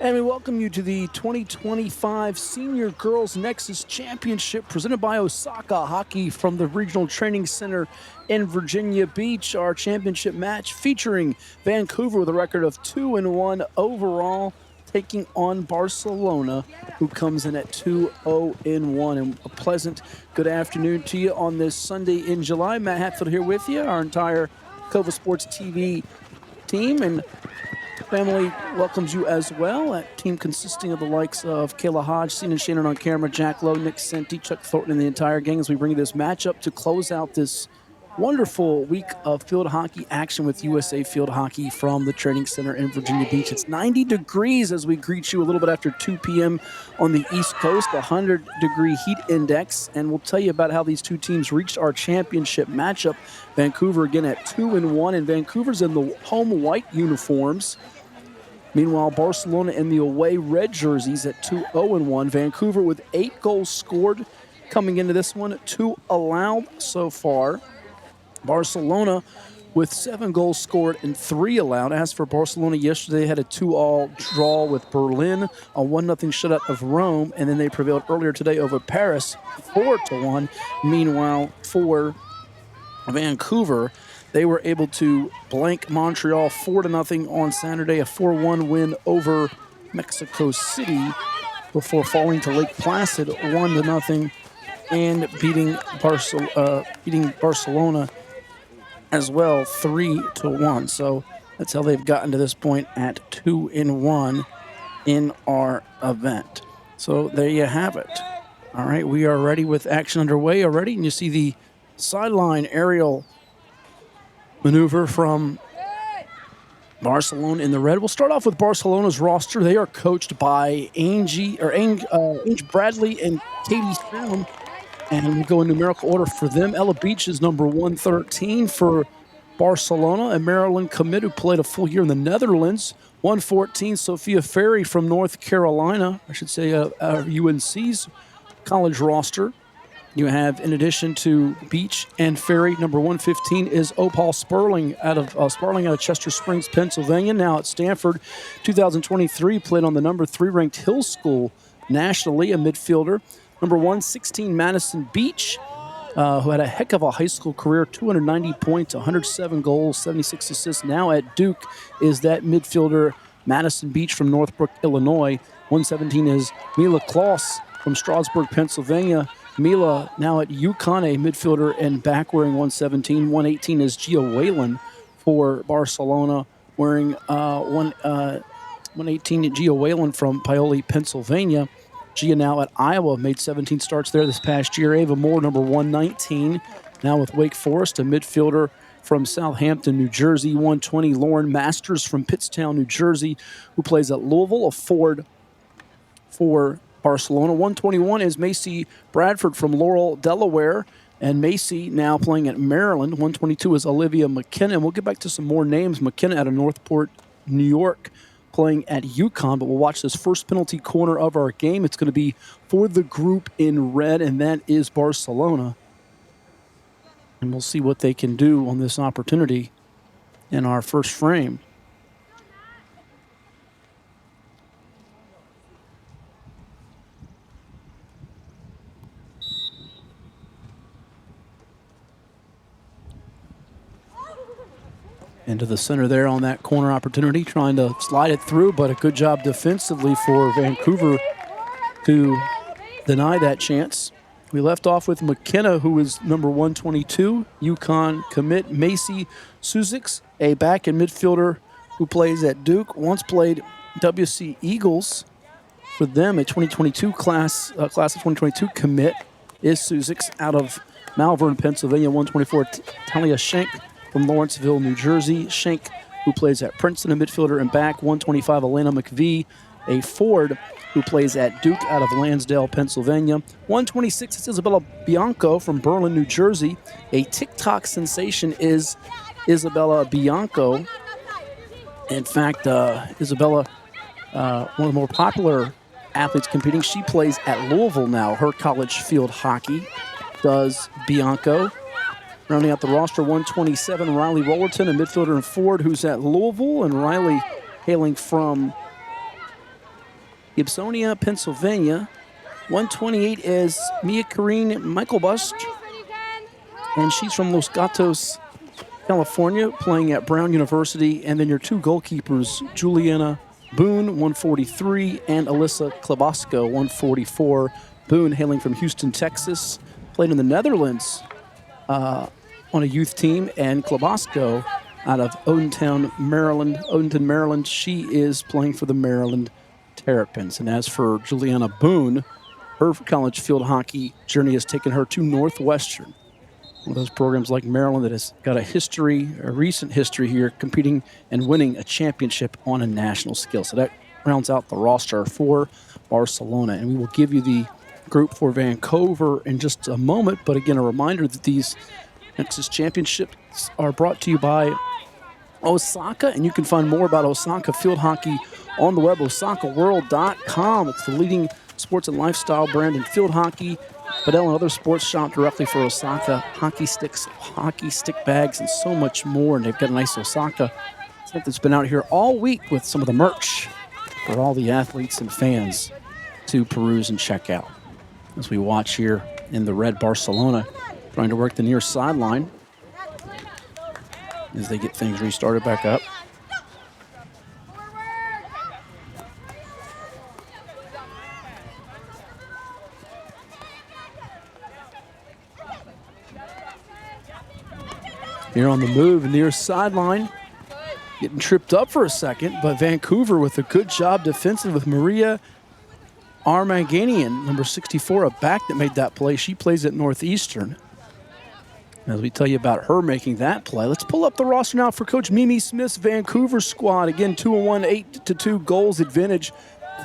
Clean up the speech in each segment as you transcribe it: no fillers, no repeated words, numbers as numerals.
And we welcome you to the 2025 Senior Girls Nexus Championship presented by Osaka Hockey from the Regional Training Center in Virginia Beach. Our championship match featuring Vancouver with a record of 2-1 overall, taking on Barcelona, who comes in at 2-0-1. And a pleasant good afternoon to you on this Sunday in July. Matt Hatfield here with you, our entire Cova Sports TV team, and family welcomes you as well. That team consisting of the likes of Kayla Hodge, Cena Shannon on camera, Jack Lowe, Nick Senti, Chuck Thornton, and the entire gang as we bring you this matchup to close out this wonderful week of field hockey action with USA Field Hockey from the Training Center in Virginia Beach. It's 90 degrees as we greet you a little bit after 2 p.m. on the East Coast, 100-degree heat index, and we'll tell you about how these two teams reached our championship matchup. Vancouver again at 2-1, and Vancouver's in the home white uniforms. Meanwhile, Barcelona in the away red jerseys at 2-0-1. Vancouver with 8 goals scored coming into this one, 2 allowed so far. Barcelona with 7 goals scored and 3 allowed. As for Barcelona, yesterday they had a 2-all draw with Berlin, a 1-0 shutout of Rome, and then they prevailed earlier today over Paris, 4-1. Meanwhile, for Vancouver, they were able to blank Montreal 4-0 on Saturday, a 4-1 win over Mexico City before falling to Lake Placid 1-0 and beating Barcelona as well 3-1. So that's how they've gotten to this point at 2-1 in our event. So there you have it. All right, we are ready with action underway already, and you see the sideline aerial maneuver from Barcelona in the red. We'll start off with Barcelona's roster. They are coached by Ange Bradley and Katie Stone, and we'll go in numerical order for them. Ella Beach is number 113 for Barcelona, and Marilyn Commit, who played a full year in the Netherlands. 114, Sophia Ferry from North Carolina, I should say UNC's college roster. You have, in addition to Beach and Ferry, number 115 is Opal Sperling out of Chester Springs, Pennsylvania. Now at Stanford, 2023, played on the number 3 ranked Hill School nationally, a midfielder. Number 116, Madison Beach, who had a heck of a high school career, 290 points, 107 goals, 76 assists. Now at Duke is that midfielder, Madison Beach from Northbrook, Illinois. 117 is Mila Kloss from Strasburg, Pennsylvania. Mila now at UConn, a midfielder and back wearing 117. 118 is Gia Whalen for Barcelona, wearing 118 Gia Whalen from Paoli, Pennsylvania. Gia now at Iowa, made 17 starts there this past year. Ava Moore, number 119, now with Wake Forest, a midfielder from Southampton, New Jersey. 120, Lauren Masters from Pittstown, New Jersey, who plays at Louisville, a forward for Barcelona. 121 is Macy Bradford from Laurel, Delaware, and Macy now playing at Maryland. 122 is Olivia McKenna, and we'll get back to some more names. McKenna out of Northport, New York, playing at UConn, but we'll watch this first penalty corner of our game. It's going to be for the group in red, and that is Barcelona. And we'll see what they can do on this opportunity in our first frame. Into the center there on that corner opportunity, trying to slide it through, but a good job defensively for Vancouver to deny that chance. We left off with McKenna, who is number 122, UConn commit. Macy Suzix, a back and midfielder who plays at Duke, once played WC Eagles for them, a 2022 class of 2022 commit is Suzix out of Malvern, Pennsylvania. 124, Talia Schenk from Lawrenceville, New Jersey. Schenk, who plays at Princeton, a midfielder and back. 125, Elena McVie, a forward who plays at Duke out of Lansdale, Pennsylvania. 126 is Isabella Bianco from Berlin, New Jersey. A TikTok sensation is Isabella Bianco. In fact, Isabella, one of the more popular athletes competing. She plays at Louisville now. Her college field hockey does Bianco. Rounding out the roster, 127, Riley Rollerton, a midfielder and forward who's at Louisville. And Riley hailing from Gibsonia, Pennsylvania. 128 is Mia Karine Michaelbust, and she's from Los Gatos, California, playing at Brown University. And then your two goalkeepers, Juliana Boone, 143, and Alyssa Klabosco, 144. Boone, hailing from Houston, Texas, played in the Netherlands on a youth team, and Klabosco out of Odenton, Maryland. She is playing for the Maryland Terrapins. And as for Juliana Boone, her college field hockey journey has taken her to Northwestern, one of those programs like Maryland that has got a recent history here, competing and winning a championship on a national scale. So that rounds out the roster for Barcelona. And we will give you the group for Vancouver in just a moment. But again, a reminder that these Nexus championships are brought to you by Osaka, and you can find more about Osaka field hockey on the web, osakaworld.com. It's the leading sports and lifestyle brand in field hockey. Padel and other sports shop directly for Osaka. Hockey sticks, hockey stick bags, and so much more. And they've got a nice Osaka set that's been out here all week with some of the merch for all the athletes and fans to peruse and check out. As we watch here in the red Barcelona, trying to work the near sideline as they get things restarted back up. Here on the move, near sideline, getting tripped up for a second, but Vancouver with a good job defensive with Maria Armaganian, number 64, a back that made that play. She plays at Northeastern. As we tell you about her making that play, let's pull up the roster now for Coach Mimi Smith's Vancouver squad. Again, 2-1, 8-2 goals advantage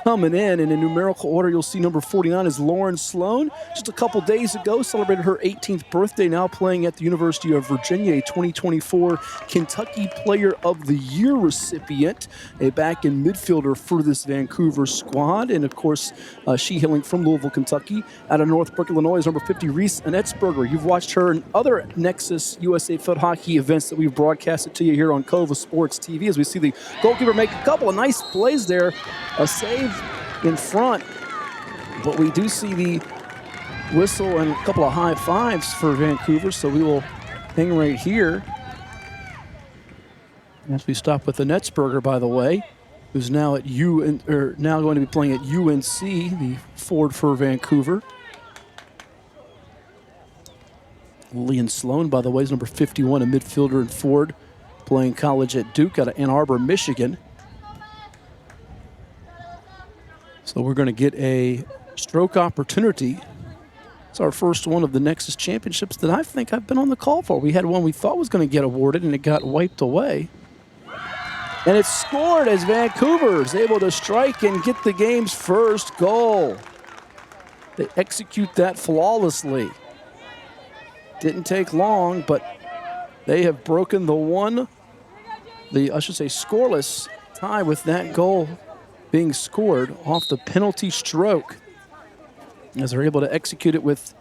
coming in. And in numerical order, you'll see number 49 is Lauren Sloan. Just a couple days ago, celebrated her 18th birthday, now playing at the University of Virginia, a 2024 Kentucky Player of the Year recipient, a back-end midfielder for this Vancouver squad. And, of course, she hailing from Louisville, Kentucky. Out of Northbrook, Illinois is number 50, Reese Anetzberger. You've watched her in other Nexus USA field hockey events that we've broadcasted to you here on Cova Sports TV, as we see the goalkeeper make a couple of nice plays there. A save in front, but we do see the whistle and a couple of high fives for Vancouver, so we will hang right here as we stop with the Netzberger, by the way, who's now at now going to be playing at UNC, the forward for Vancouver. Lillian Sloan, by the way, is number 51, a midfielder and forward, playing college at Duke out of Ann Arbor, Michigan. So we're going to get a stroke opportunity. It's our first one of the Nexus Championships that I think I've been on the call for. We had one we thought was going to get awarded, and it got wiped away. And it's scored as Vancouver is able to strike and get the game's first goal. They execute that flawlessly. Didn't take long, but they have broken the scoreless tie with that goal being scored off the penalty stroke, as they're able to execute it with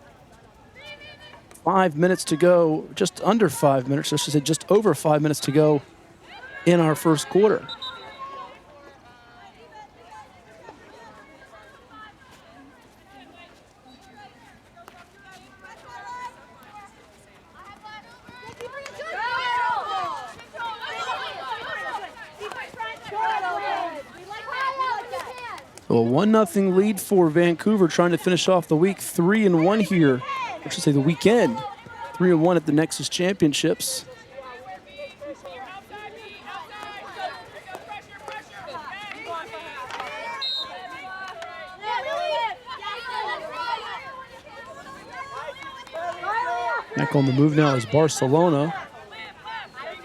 5 minutes to go, just under 5 minutes, I should say just over 5 minutes to go in our first quarter. So a 1-0 lead for Vancouver, trying to finish off the week 3-1 here. I should say the weekend. 3-1 at the Nexus Championships. Back on the move now is Barcelona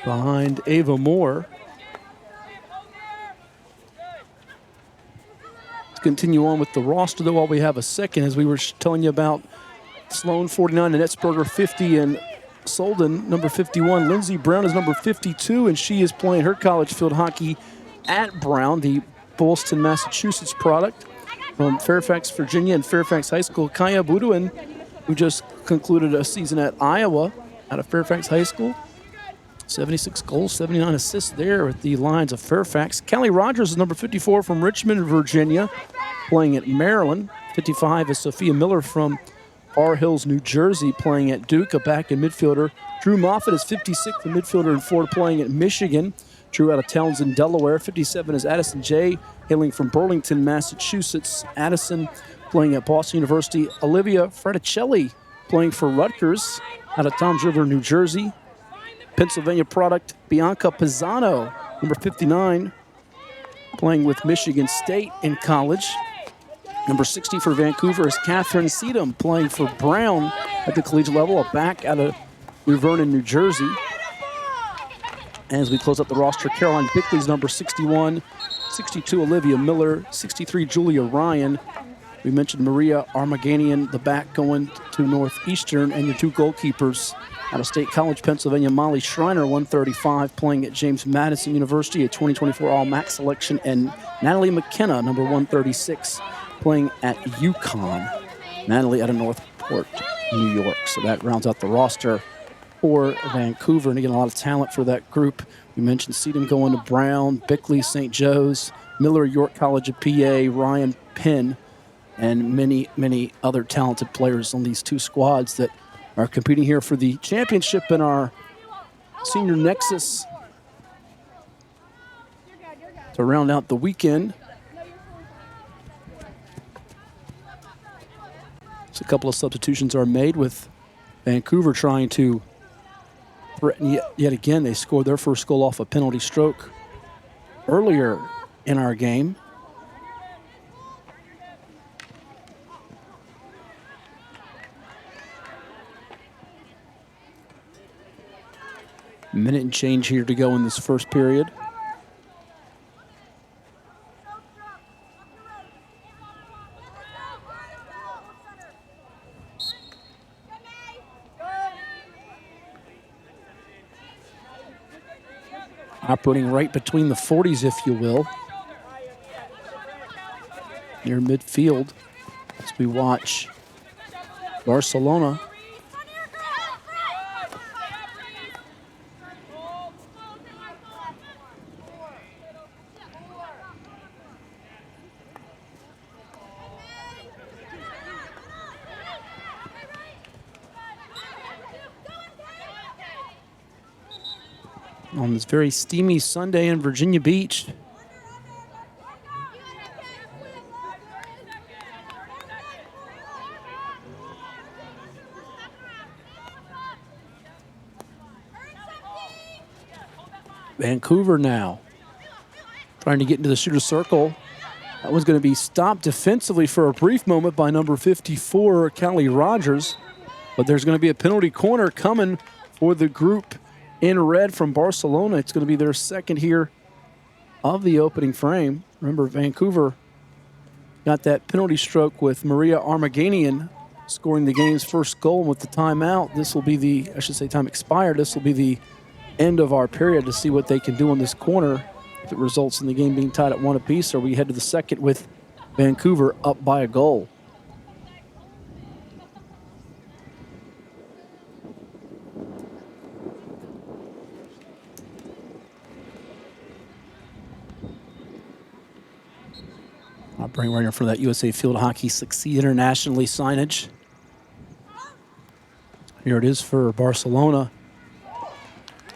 behind Ava Moore. Continue on with the roster, though, while we have a second, as we were telling you about Sloan, 49, and Etzberger, 50, and Solden, number 51. Lindsey Brown is number 52, and she is playing her college field hockey at Brown, the Boston, Massachusetts product from Fairfax, Virginia, and Fairfax High School. Kaya Buduin, who just concluded a season at Iowa out of Fairfax High School, 76 goals, 79 assists there at the Lions of Fairfax. Callie Rogers is number 54 from Richmond, Virginia, playing at Maryland. 55 is Sophia Miller from Bar Hills, New Jersey, playing at Duke, a back and midfielder. Drew Moffitt is 56, a midfielder and forward, playing at Michigan. Drew out of Townsend, Delaware. 57 is Addison J, hailing from Burlington, Massachusetts. Addison playing at Boston University. Olivia Fraticelli playing for Rutgers out of Toms River, New Jersey. Pennsylvania product, Bianca Pisano, number 59, playing with Michigan State in college. Number 60 for Vancouver is Catherine Seedham, playing for Brown at the collegiate level, a back out of New Vernon, New Jersey. As we close up the roster, Caroline Bickley's number 61, 62 Olivia Miller, 63 Julia Ryan. We mentioned Maria Armaganian, the back going to Northeastern, and your two goalkeepers out of State College, Pennsylvania, Molly Schreiner, 135, playing at James Madison University, a 2024 All-MAC selection, and Natalie McKenna, number 136, playing at UConn. Natalie out of Northport, New York. So that rounds out the roster for Vancouver, and again, a lot of talent for that group. We mentioned Seedham going to Brown, Bickley, St. Joe's, Miller, York College of PA, Ryan, Penn, and many, many other talented players on these two squads that are competing here for the championship in our Senior Nexus to round out the weekend. So a couple of substitutions are made, with Vancouver trying to threaten yet again. They scored their first goal off a penalty stroke earlier in our game. Minute and change here to go in this first period. Operating right between the 40s, if you will, near midfield, as we watch Barcelona on this very steamy Sunday in Virginia Beach. Vancouver now trying to get into the shooter circle. That was going to be stopped defensively for a brief moment by number 54, Callie Rogers. But there's going to be a penalty corner coming for the group in red from Barcelona. It's going to be their second here of the opening frame. Remember, Vancouver got that penalty stroke with Maria Armaganian scoring the game's first goal. And with the timeout, this will be the, I should say time expired, this will be the end of our period to see what they can do on this corner. If it results in the game being tied at 1 apiece, or we head to the second with Vancouver up by a goal. I'll bring right in for that USA Field Hockey Succeed Internationally signage. Here it is for Barcelona.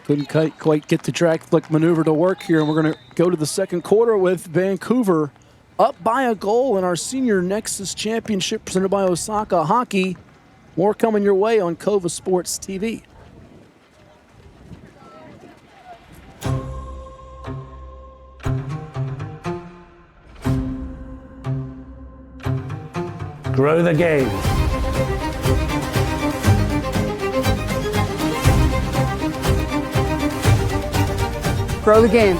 Couldn't quite get the drag flick maneuver to work here, and we're going to go to the second quarter with Vancouver up by a goal in our Senior Nexus Championship presented by Osaka Hockey. More coming your way on Cova Sports TV. Grow the game. Grow the game.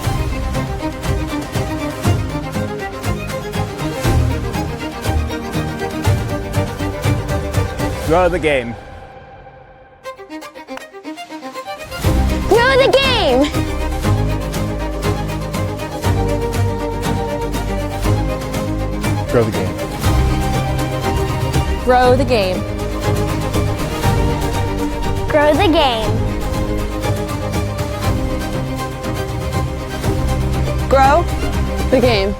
Grow the game. Grow the game! Grow the game. Grow the game. Grow the game. Grow the game.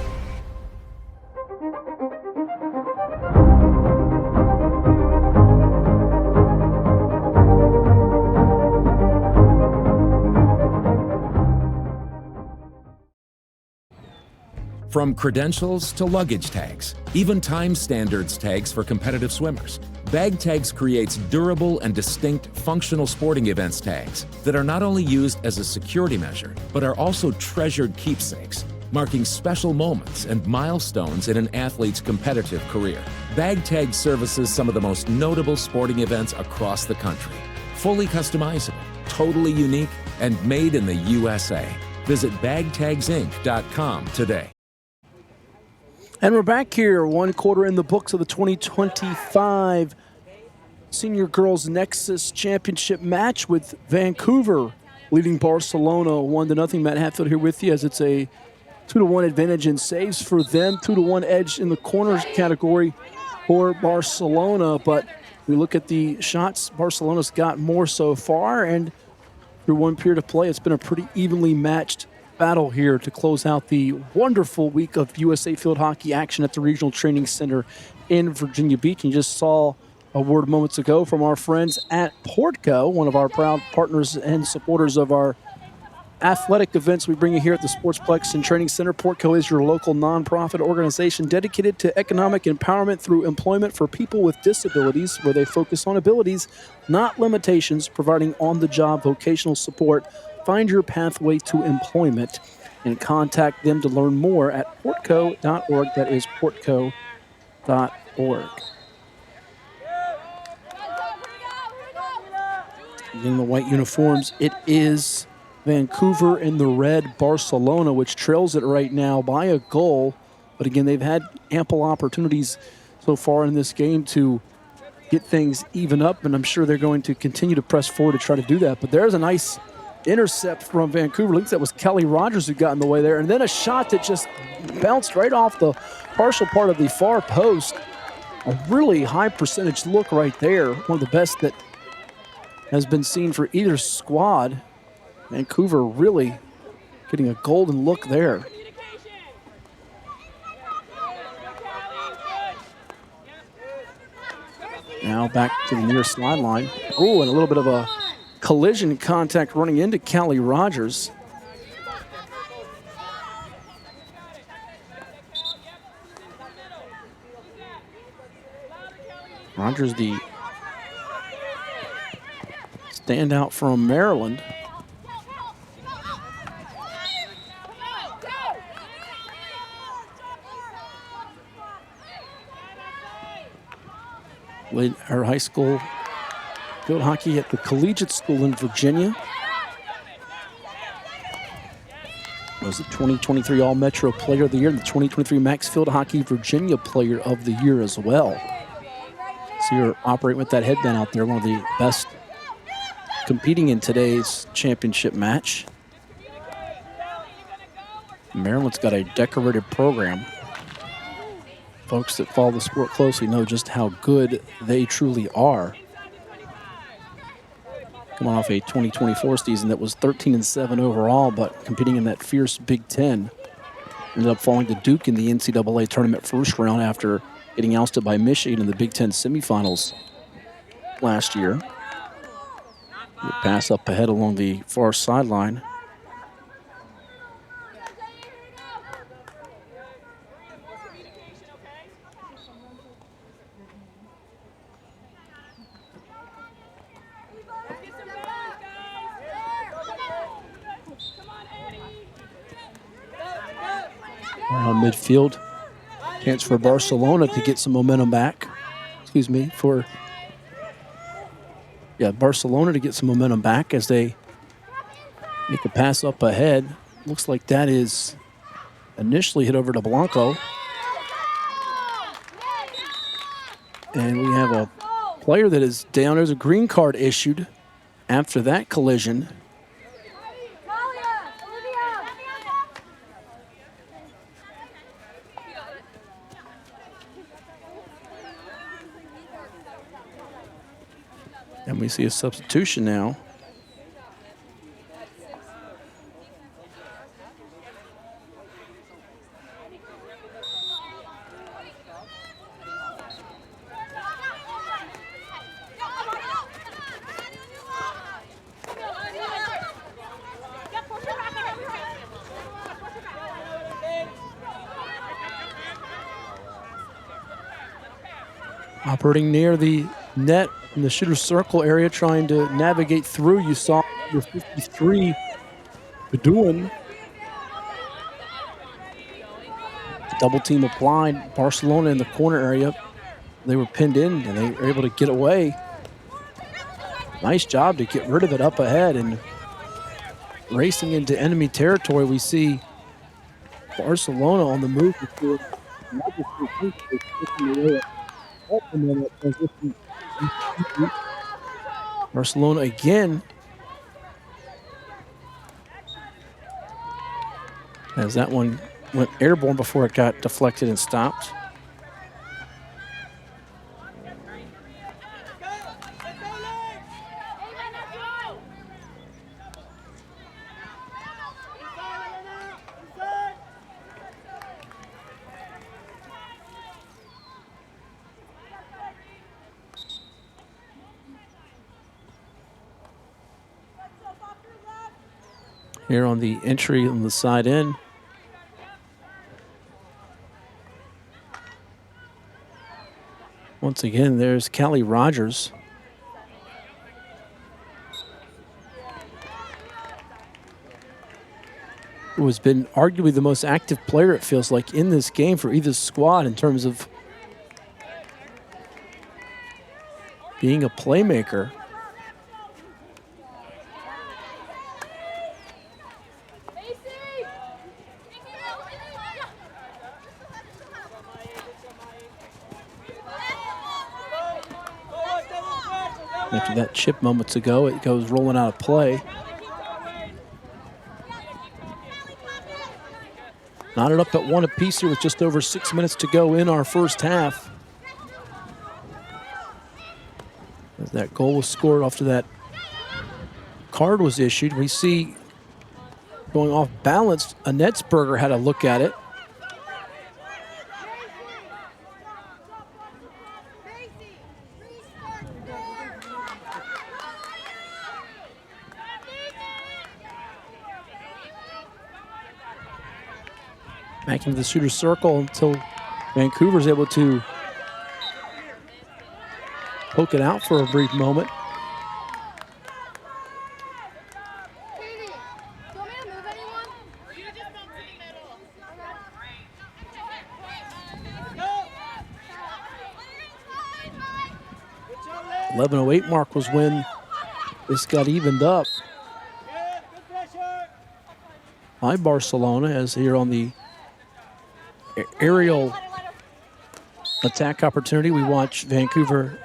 From credentials to luggage tags, even time standards tags for competitive swimmers, Bag Tags creates durable and distinct functional sporting events tags that are not only used as a security measure, but are also treasured keepsakes, marking special moments and milestones in an athlete's competitive career. Bag Tag services some of the most notable sporting events across the country. Fully customizable, totally unique, and made in the USA. Visit bagtagsinc.com today. And we're back here, one quarter in the books of the 2025 Senior Girls Nexus Championship match with Vancouver leading Barcelona 1-0. Matt Hatfield here with you as it's a 2-1 advantage in saves for them, 2-1 edge in the corners category for Barcelona. But we look at the shots, Barcelona's got more so far, and through one period of play, it's been a pretty evenly matched battle here to close out the wonderful week of USA Field Hockey action at the Regional Training Center in Virginia Beach. And you just saw a word moments ago from our friends at Portco, one of our proud partners and supporters of our athletic events we bring you here at the Sportsplex and Training Center. Portco is your local nonprofit organization dedicated to economic empowerment through employment for people with disabilities, where they focus on abilities, not limitations, providing on-the-job vocational support. Find your pathway to employment and contact them to learn more at portco.org. That is portco.org. In the white uniforms, it is Vancouver in the red, Barcelona, which trails it right now by a goal. But again, they've had ample opportunities so far in this game to get things even up, and I'm sure they're going to continue to press forward to try to do that. But there's a nice intercept from Vancouver. I think that was Kelly Rogers who got in the way there. And then a shot that just bounced right off the partial part of the far post. A really high percentage look right there. One of the best that has been seen for either squad. Vancouver really getting a golden look there. Now back to the near sideline. Oh, and a little bit of a collision contact running into Callie Rogers. Rogers, the standout from Maryland. Played her high school field hockey at the collegiate school in Virginia. Was the 2023 All-Metro Player of the Year and the 2023 Max Field Hockey Virginia Player of the Year as well. See her operate with that headband out there, one of the best competing in today's championship match. Maryland's got a decorated program. Folks that follow the sport closely know just how good they truly are. Coming off a 2024 season that was 13-7 overall, but competing in that fierce Big Ten. Ended up falling to Duke in the NCAA tournament first round after getting ousted by Michigan in the Big Ten semifinals last year. The pass up ahead along the far sideline. Around midfield. Chance for Barcelona to get some momentum back. Excuse me, Barcelona to get some momentum back as they make a pass up ahead. Looks like that is initially hit over to Blanco. And we have a player that is down. There's a green card issued after that collision. And we see a substitution now. Operating near the net in the shooter's circle area, trying to navigate through. You saw number 53, Bedouin. Double team applied. Barcelona in the corner area. They were pinned in and they were able to get away. Nice job to get rid of it up ahead and racing into enemy territory. We see Barcelona on the move. Barcelona again, as that one went airborne before it got deflected and stopped. Here on the entry on the side end. Once again, there's Callie Rogers. Who has been arguably the most active player, it feels like, in this game for either squad in terms of being a playmaker. After that chip moments ago, it goes rolling out of play. Knotted up at one apiece here with just over 6 minutes to go in our first half. As that goal was scored after that card was issued, we see going off balance, Annetsberger had a look at it. Back into the shooter's circle until Vancouver's able to poke it out for a brief moment. .11:08 mark was when this got evened up by Barcelona, as here on the aerial attack opportunity, we watch Vancouver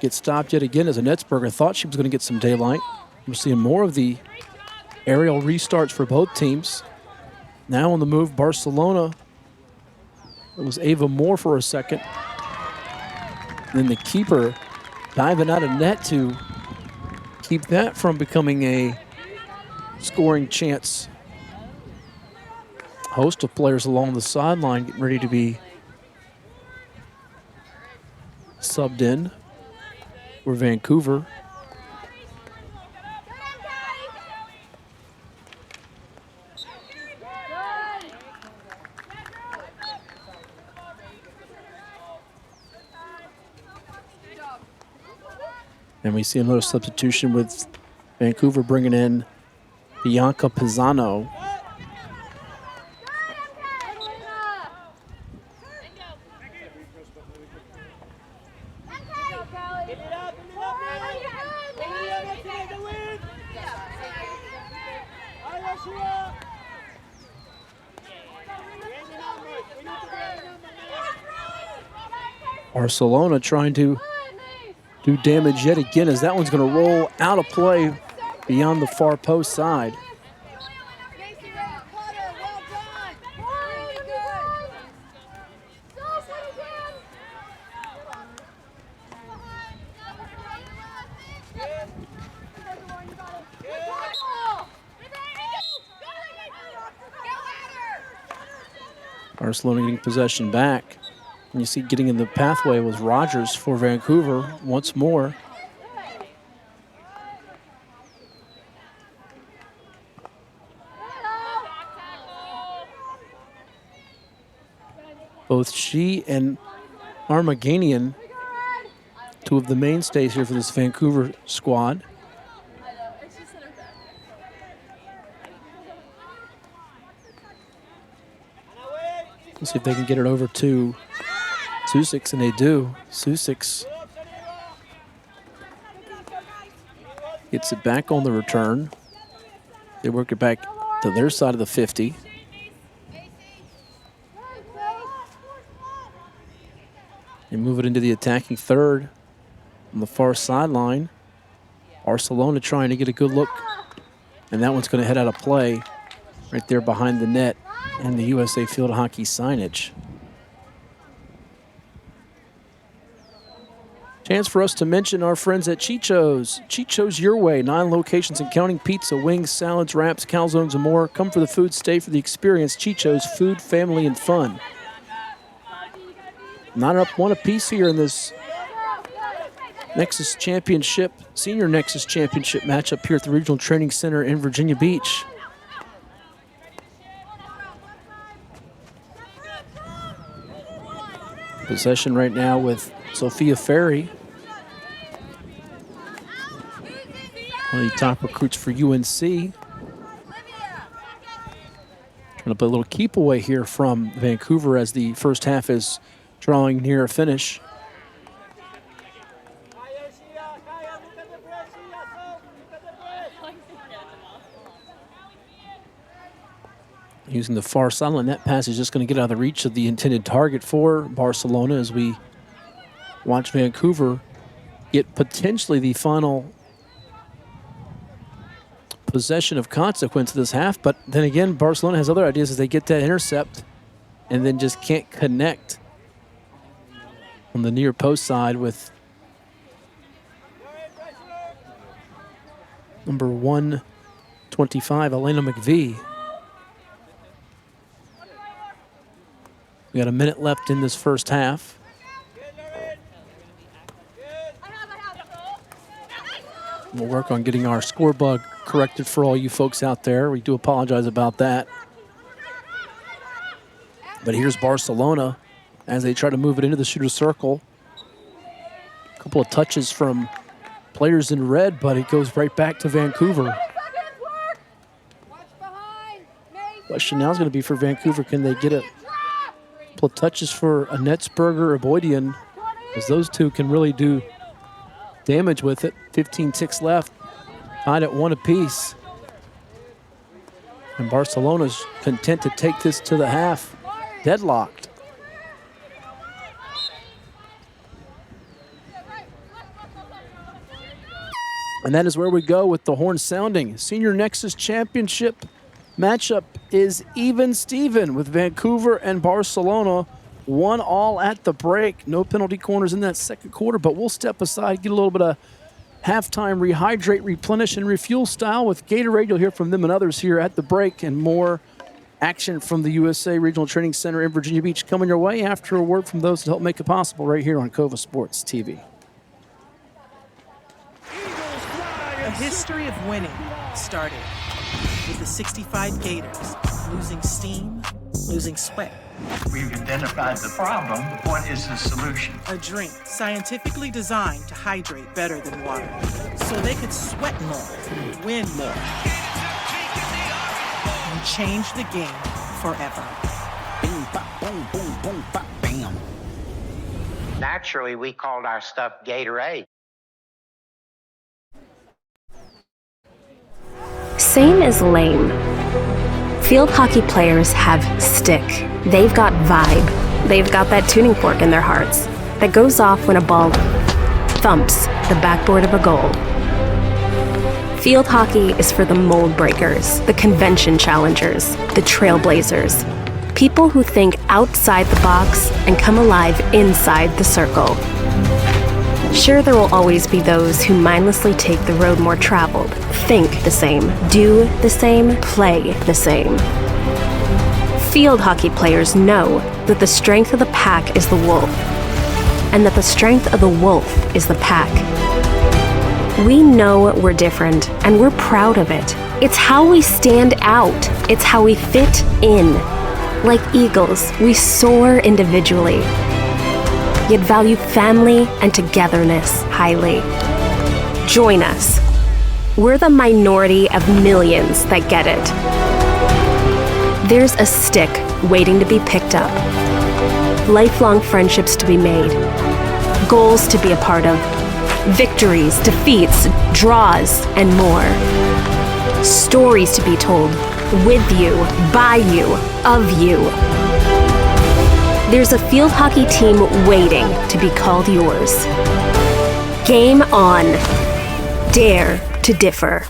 get stopped yet again as Annetsberger thought she was going to get some daylight. We're seeing more of the aerial restarts for both teams. Now on the move, Barcelona. It was Ava Moore for a second. And then the keeper diving out of net to keep that from becoming a scoring chance. Host of players along the sideline getting ready to be subbed in for Vancouver. And we see another substitution with Vancouver bringing in Bianca Pisano. Barcelona trying to do damage yet again, as that one's going to roll out of play beyond the far post side. Barcelona getting possession back. And you see getting in the pathway was Rogers for Vancouver once more. Both she and Armaganian, two of the mainstays here for this Vancouver squad. Let's see if they can get it over to Susix, and they do. Susix gets it back on the return. They work it back to their side of the 50. They move it into the attacking third on the far sideline. Barcelona trying to get a good look, and that one's going to head out of play right there behind the net and the USA Field Hockey signage. Chance for us to mention our friends at Chicho's. Chicho's Your Way, 9 locations and counting. Pizza, wings, salads, wraps, calzones, and more. Come for the food, stay for the experience. Chicho's, food, family, and fun. 9 up, 1 apiece here in this Nexus Championship, Senior Nexus Championship matchup here at the Regional Training Center in Virginia Beach. Possession right now with Sophia Ferry, one of the top recruits for UNC. Trying to play a little keep away here from Vancouver as the first half is drawing near a finish. Using the far sideline, that pass is just going to get out of the reach of the intended target for Barcelona as we watch Vancouver get potentially the final possession of consequence of this half. But then again, Barcelona has other ideas as they get that intercept and then just can't connect on the near post side with number 125, Elena McVie. We got a minute left in this first half. We'll work on getting our score bug corrected for all you folks out there. We do apologize about that. But here's Barcelona as they try to move it into the shooter's circle. A couple of touches from players in red, but it goes right back to Vancouver. Question now is going to be for Vancouver, can they get a couple of touches for a Netzberger or Boydian, as those two can really do damage with it. 15 ticks left, tied at 1 apiece. And Barcelona's content to take this to the half, deadlocked. And that is where we go with the horn sounding. Senior Nexus Championship matchup is even Steven with Vancouver and Barcelona. 1-1 at the break. No penalty corners in that second quarter, but we'll step aside, get a little bit of halftime rehydrate, replenish, and refuel style with Gatorade. You'll hear from them and others here at the break, and more action from the USA Regional Training Center in Virginia Beach coming your way after a word from those that help make it possible right here on Cova Sports TV. A history of winning started with the 65 Gators losing steam, losing sweat. We've identified the problem. What is the solution? A drink scientifically designed to hydrate better than water, so they could sweat more, win more, and change the game forever. Boom, bop, boom, boom, boom, bop, bam. Naturally, we called our stuff Gatorade. Same is lame. Field hockey players have stick. They've got vibe. They've got that tuning fork in their hearts that goes off when a ball thumps the backboard of a goal. Field hockey is for the mold breakers, the convention challengers, the trailblazers, people who think outside the box and come alive inside the circle. Sure, there will always be those who mindlessly take the road more traveled, think the same, do the same, play the same. Field hockey players know that the strength of the pack is the wolf, and that the strength of the wolf is the pack. We know we're different, and we're proud of it. It's how we stand out. It's how we fit in. Like eagles, we soar individually. yet value family and togetherness highly. Join us. We're the minority of millions that get it. There's a stick waiting to be picked up, lifelong friendships to be made, goals to be a part of, victories, defeats, draws, and more. Stories to be told with you, by you, of you. There's a field hockey team waiting to be called yours. Game on. Dare to differ.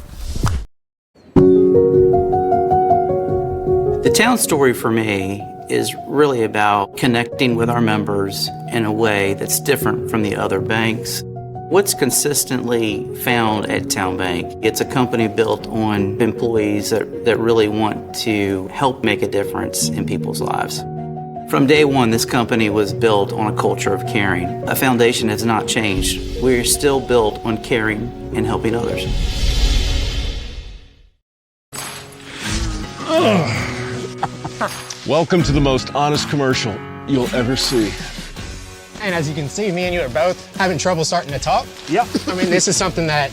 The town story for me is really about connecting with our members in a way that's different from the other banks. What's consistently found at Town Bank, it's a company built on employees that really want to help make a difference in people's lives. From day one, this company was built on a culture of caring. A foundation has not changed. We're still built on caring and helping others. Welcome to the most honest commercial you'll ever see. And as you can see, me and you are both having trouble starting to talk. Yep. I mean, this is something that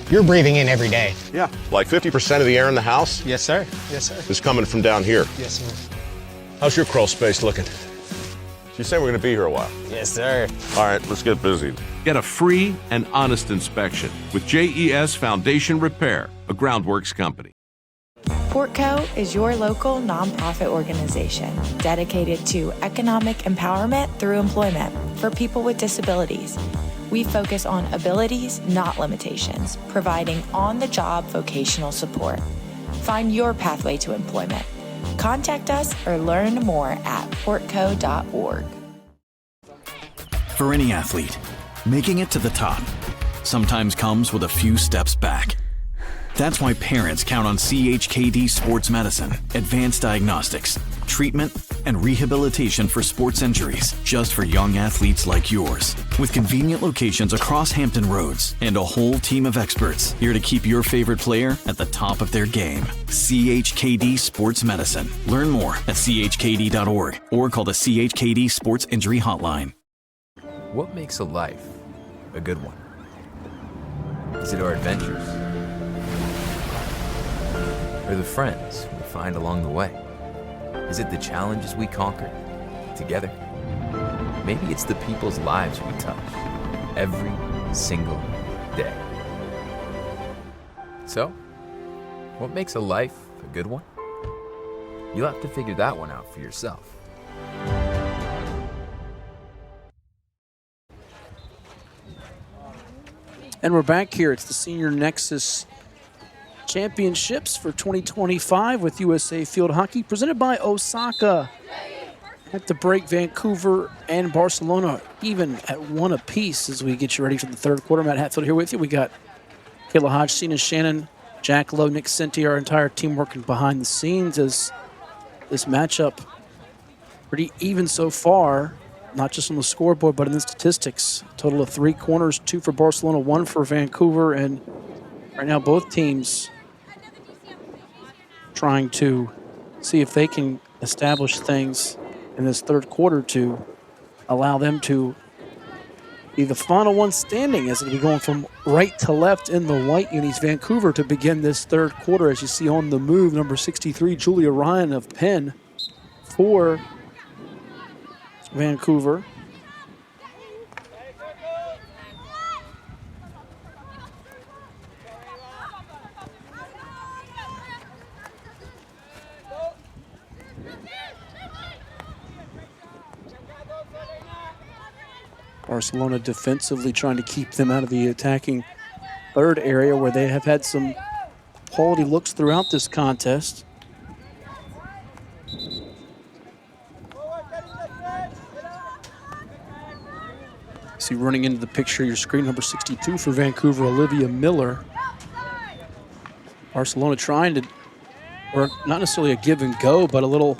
you're breathing in every day. Yeah. Like 50% of the air in the house? Yes, sir. Yes, sir. Is coming from down here. Yes, sir. How's your crawl space looking? You say we're gonna be here a while. Yes, sir. All right, let's get busy. Get a free and honest inspection with JES Foundation Repair, a groundworks company. Portco is your local nonprofit organization dedicated to economic empowerment through employment for people with disabilities. We focus on abilities, not limitations, providing on-the-job vocational support. Find your pathway to employment. Contact us or learn more at portco.org. For any athlete, making it to the top sometimes comes with a few steps back. That's why parents count on CHKD Sports Medicine, advanced diagnostics, treatment, and rehabilitation for sports injuries, just for young athletes like yours. With convenient locations across Hampton Roads and a whole team of experts here to keep your favorite player at the top of their game. CHKD Sports Medicine. Learn more at chkd.org or call the CHKD Sports Injury Hotline. What makes a life a good one? Is it our adventures? Or the friends we find along the way? Is it the challenges we conquer together? Maybe it's the people's lives we touch every single day. So, what makes a life a good one? You'll have to figure that one out for yourself. And we're back here. It's the Senior Nexus Championships for 2025 with USA Field Hockey, presented by Osaka. At the break, Vancouver and Barcelona even at one apiece as we get you ready for the third quarter. Matt Hatfield here with you. We got Kayla Hodge, Cena Shannon, Jack Lowe, Nick Cinti, our entire team working behind the scenes as this matchup pretty even so far, not just on the scoreboard, but in the statistics. Total of 3 corners, 2 for Barcelona, 1 for Vancouver, and right now both teams trying to see if they can establish things in this third quarter to allow them to be the final one standing, as it'll be going from right to left in the white unis. Vancouver to begin this third quarter, as you see on the move, number 63, Julia Ryan of Penn for Vancouver. Barcelona defensively trying to keep them out of the attacking third area, where they have had some quality looks throughout this contest. See running into the picture, your screen, number 62 for Vancouver, Olivia Miller. Barcelona trying to, or not necessarily a give and go, but a little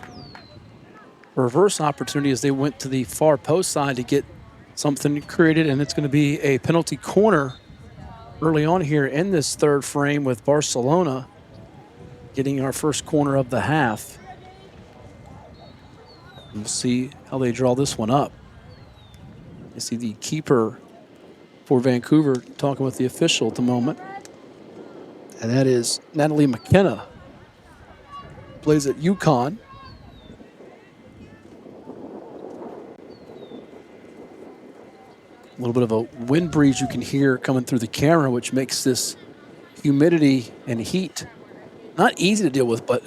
reverse opportunity as they went to the far post side to get something created, and it's going to be a penalty corner early on here in this third frame, with Barcelona getting our first corner of the half. We'll see how they draw this one up. You see the keeper for Vancouver talking with the official at the moment. And that is Natalie McKenna. Plays at UConn. A little bit of a wind breeze you can hear coming through the camera, which makes this humidity and heat not easy to deal with, but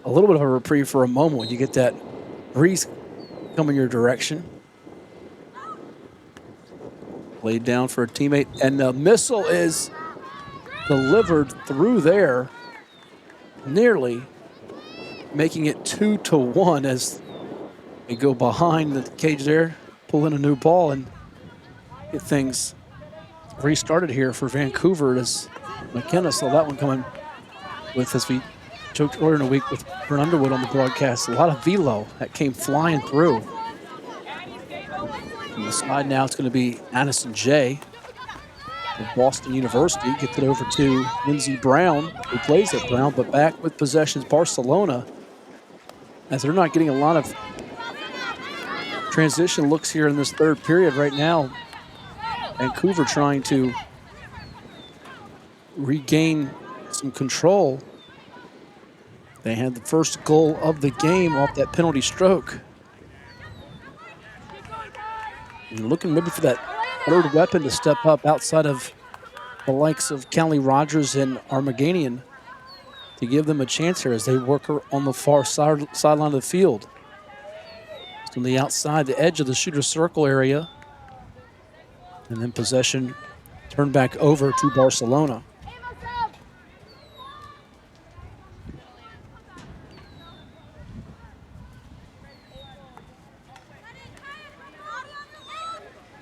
a little bit of a reprieve for a moment when you get that breeze coming your direction. Laid down for a teammate, and the missile is delivered through there, nearly making it 2-1 as they go behind the cage there, pull in a new ball, and get things restarted here for Vancouver as McKenna saw that one coming with, as we joked earlier in the week with Brent Underwood on the broadcast, a lot of velo that came flying through. On the side now, it's going to be Addison J of Boston University. Gets it over to Lindsey Brown, who plays at Brown, but back with possessions Barcelona, as they're not getting a lot of transition looks here in this third period right now. Vancouver trying to regain some control. They had the first goal of the game off that penalty stroke. And looking maybe for that third weapon to step up outside of the likes of Callie Rogers and Armaganian to give them a chance here as they work her on the far sideline of the field. It's on the outside, the edge of the shooter circle area. And then possession turned back over to Barcelona.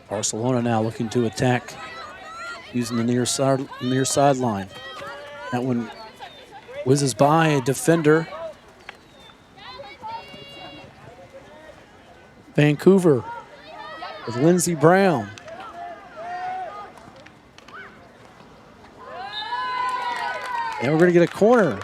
Barcelona now looking to attack using the near sideline. That one whizzes by a defender. Vancouver with Lindsey Brown. And we're going to get a corner.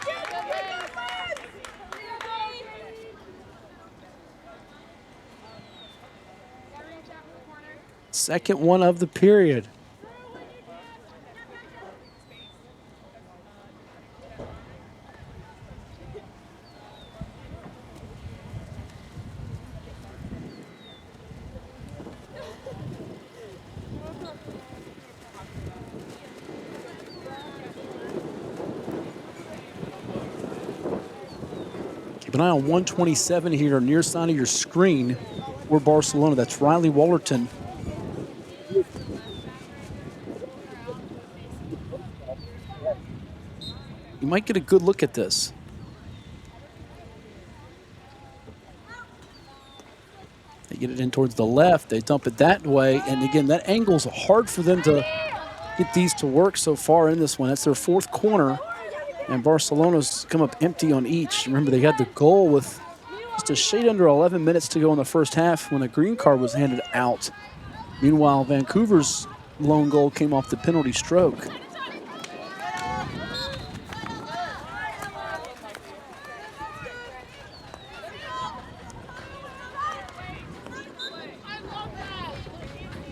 Second one of the period. Keep an eye on 127 here near side of your screen for Barcelona. That's Riley Wallerton. You might get a good look at this. They get it in towards the left. They dump it that way. And again, that angle's hard for them to get these to work so far in this one. That's their fourth corner. And Barcelona's come up empty on each. Remember, they had the goal with just a shade under 11 minutes to go in the first half when a green card was handed out. Meanwhile, Vancouver's lone goal came off the penalty stroke.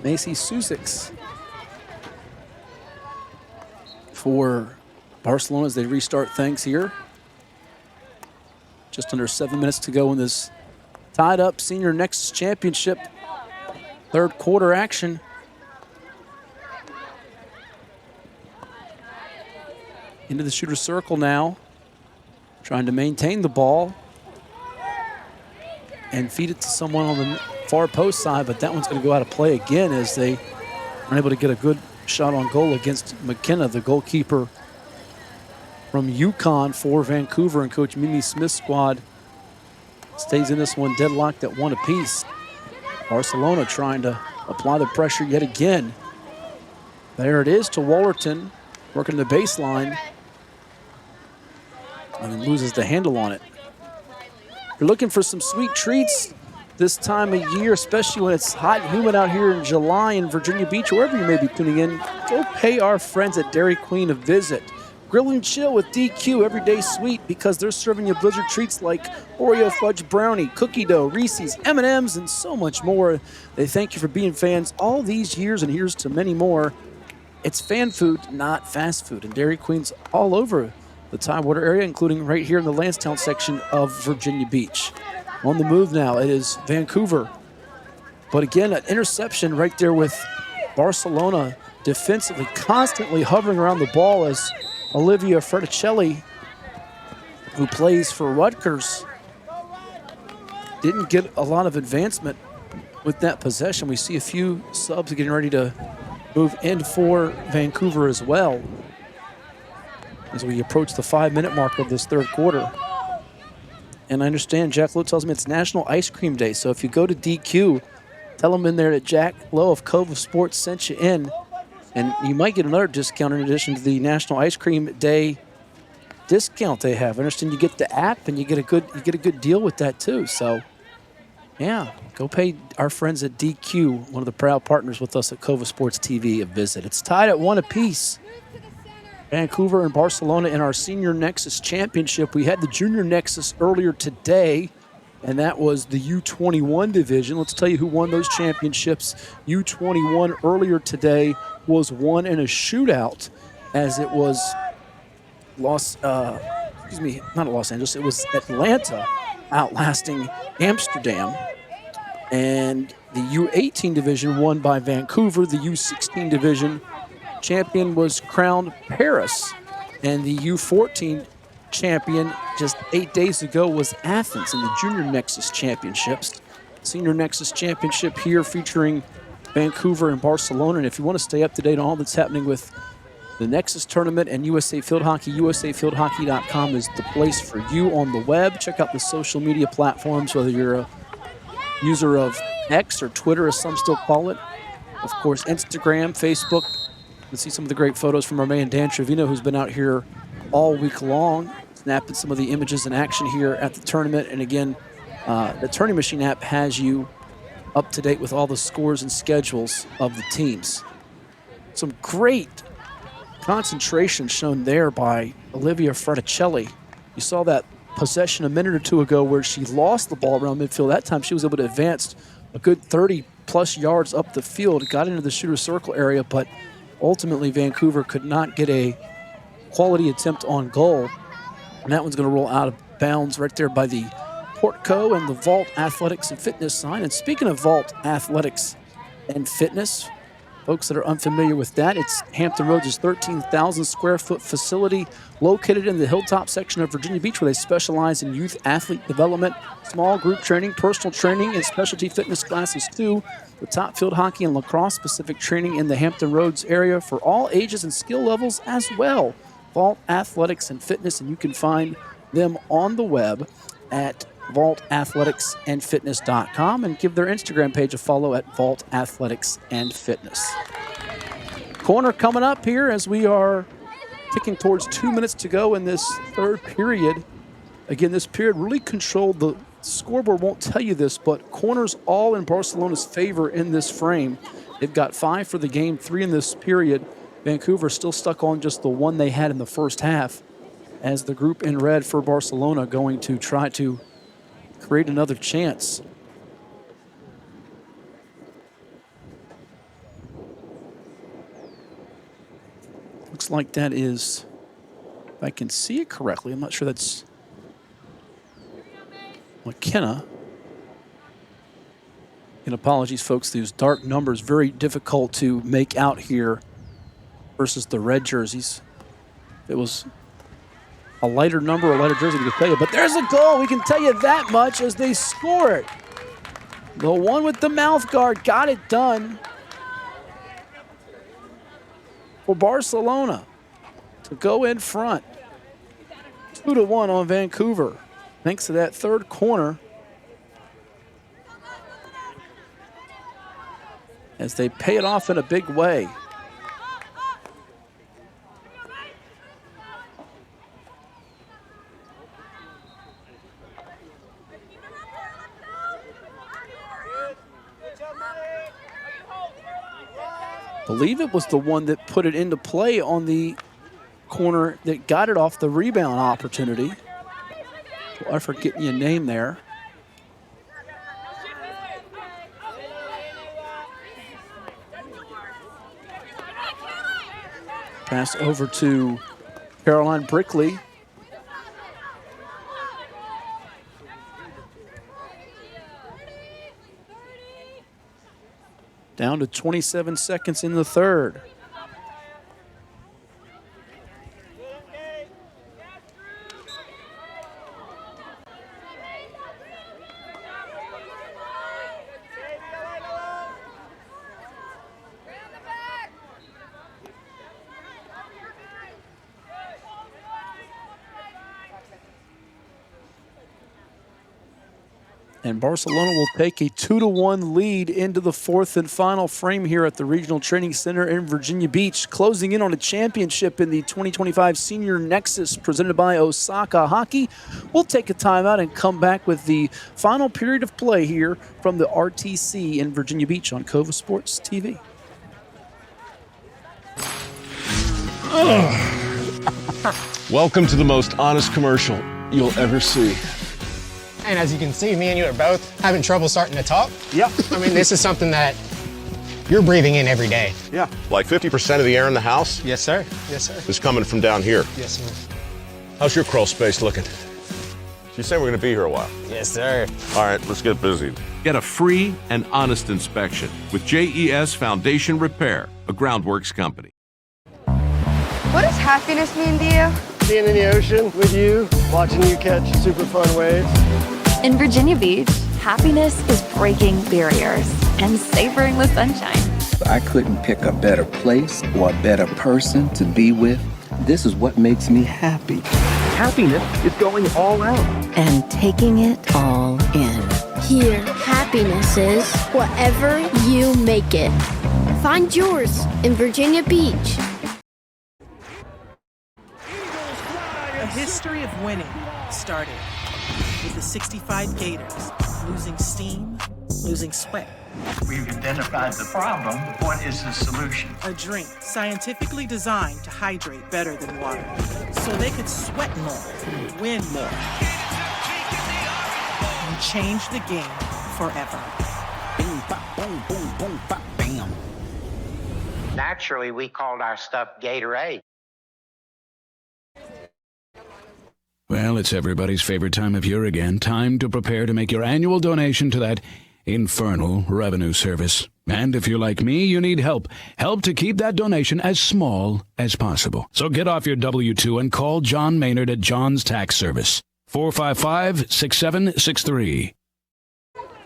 Macy Susix for Barcelona as they restart things here. Just under 7 minutes to go in this tied up Senior Nexus Championship third quarter action. Into the shooter circle now, trying to maintain the ball and feed it to someone on the far post side, but that one's going to go out of play again as they aren't able to get a good shot on goal against McKenna, the goalkeeper from UConn for Vancouver, and Coach Mimi Smith's squad stays in this one deadlocked at one apiece. Barcelona trying to apply the pressure yet again. There it is to Wallerton, working the baseline, and then loses the handle on it. If you're looking for some sweet treats this time of year, especially when it's hot and humid out here in July in Virginia Beach, wherever you may be tuning in, go pay our friends at Dairy Queen a visit. Grill and chill with DQ Everyday Sweet, because they're serving you Blizzard treats like Oreo fudge brownie, cookie dough, Reese's, M&Ms, and so much more. They thank you for being fans all these years, and here's to many more. It's fan food, not fast food, and Dairy Queen's all over the Tidewater area, including right here in the Lansdowne section of Virginia Beach. On the move now, it is Vancouver. But again, an interception right there with Barcelona defensively, constantly hovering around the ball as Olivia Fraticelli, who plays for Rutgers, didn't get a lot of advancement with that possession. We see a few subs getting ready to move in for Vancouver as well as we approach the 5-minute mark of this third quarter. And I understand Jack Lowe tells me it's National Ice Cream Day, so if you go to DQ, tell them in there that Jack Lowe of Cove of Sports sent you in, and you might get another discount in addition to the National Ice Cream Day discount they have. I understand you get the app and you get a good deal with that too. So yeah, go pay our friends at DQ, one of the proud partners with us at Cove of Sports TV, a visit. It's tied at 1 apiece. Vancouver and Barcelona in our Senior Nexus Championship. We had the Junior Nexus earlier today, and that was the U21 division. Let's tell you who won those championships. U21 earlier today was won in a shootout, as it was it was Atlanta outlasting Amsterdam. And the U18 division won by Vancouver. The U16 division champion was crowned Paris. And the U14 champion just 8 days ago was Athens in the Junior Nexus Championships. Senior Nexus Championship here featuring Vancouver and Barcelona. And if you want to stay up to date on all that's happening with the Nexus tournament and USA Field Hockey, usafieldhockey.com is the place for you on the web. Check out the social media platforms, whether you're a user of X or Twitter, as some still call it. Of course, Instagram, Facebook. Let's see some of the great photos from our man Dan Trevino, who's been out here all week long, snapping some of the images in action here at the tournament. And again, the Turning Machine app has you up to date with all the scores and schedules of the teams. Some great concentration shown there by Olivia Fraticelli. You saw that possession a minute or two ago where she lost the ball around midfield. That time she was able to advance a good 30-plus yards up the field, got into the shooter circle area, but ultimately Vancouver could not get a quality attempt on goal. And that one's going to roll out of bounds right there by the portico and the Vault Athletics and Fitness sign. And speaking of Vault Athletics and Fitness, folks that are unfamiliar with that, it's Hampton Roads' 13,000 square foot facility located in the Hilltop section of Virginia Beach, where they specialize in youth athlete development, small group training, personal training, and specialty fitness classes too. The top field hockey and lacrosse specific training in the Hampton Roads area for all ages and skill levels as well. Vault Athletics and Fitness, and you can find them on the web at vaultathleticsandfitness.com, and give their Instagram page a follow at Vault Athletics and Fitness. Corner coming up here as we are ticking towards 2 minutes to go in this third period. Again, this period really controlled. The scoreboard won't tell you this, but corners all in Barcelona's favor in this frame. They've got 5 for the game, 3 in this period. Vancouver still stuck on just the one they had in the first half, as the group in red for Barcelona going to try to create another chance. Looks like that is, if I can see it correctly, I'm not sure that's McKenna. And apologies, folks, these dark numbers, very difficult to make out here versus the red jerseys. If it was a lighter number, a lighter jersey, we could tell you. But there's a goal. We can tell you that much as they score it. The one with the mouth guard got it done for Barcelona to go in front. 2-1 on Vancouver, thanks to that third corner, as they pay it off in a big way. Believe it was the one that put it into play on the corner that got it off the rebound opportunity. I forget getting your name there. Pass over to Caroline Brickley. Down to 27 seconds in the third. And Barcelona will take a 2-1 lead into the fourth and final frame here at the Regional Training Center in Virginia Beach, closing in on a championship in the 2025 Senior Nexus presented by Osaka Hockey. We'll take a timeout and come back with the final period of play here from the RTC in Virginia Beach on Cova Sports TV. Welcome to the most honest commercial you'll ever see. And as you can see, me and you are both having trouble starting to talk. Yep. I mean, this is something that you're breathing in every day. Yeah. Like 50% of the air in the house? Yes, sir. Yes, sir. Is coming from down here. Yes, sir. How's your crawl space looking? You say we're going to be here a while. Yes, sir. All right, let's get busy. Get a free and honest inspection with JES Foundation Repair, a groundworks company. What does happiness mean to you? Being in the ocean with you, watching you catch super fun waves. In Virginia Beach, happiness is breaking barriers and savoring the sunshine. I couldn't pick a better place or a better person to be with. This is what makes me happy. Happiness is going all out and taking it all in. Here, happiness is whatever you make it. Find yours in Virginia Beach. A history of winning started with the 65 Gators losing steam, losing sweat. We've identified the problem. What is the solution? A drink scientifically designed to hydrate better than water, so they could sweat more, win more, and change the game forever. Boom, bop, boom, boom, boom, bop, bam. Naturally, we called our stuff Gatorade. Well, it's everybody's favorite time of year again. Time to prepare to make your annual donation to that infernal revenue service. And if you're like me, you need help. Help to keep that donation as small as possible. So get off your W-2 and call John Maynard at John's Tax Service. 455-6763.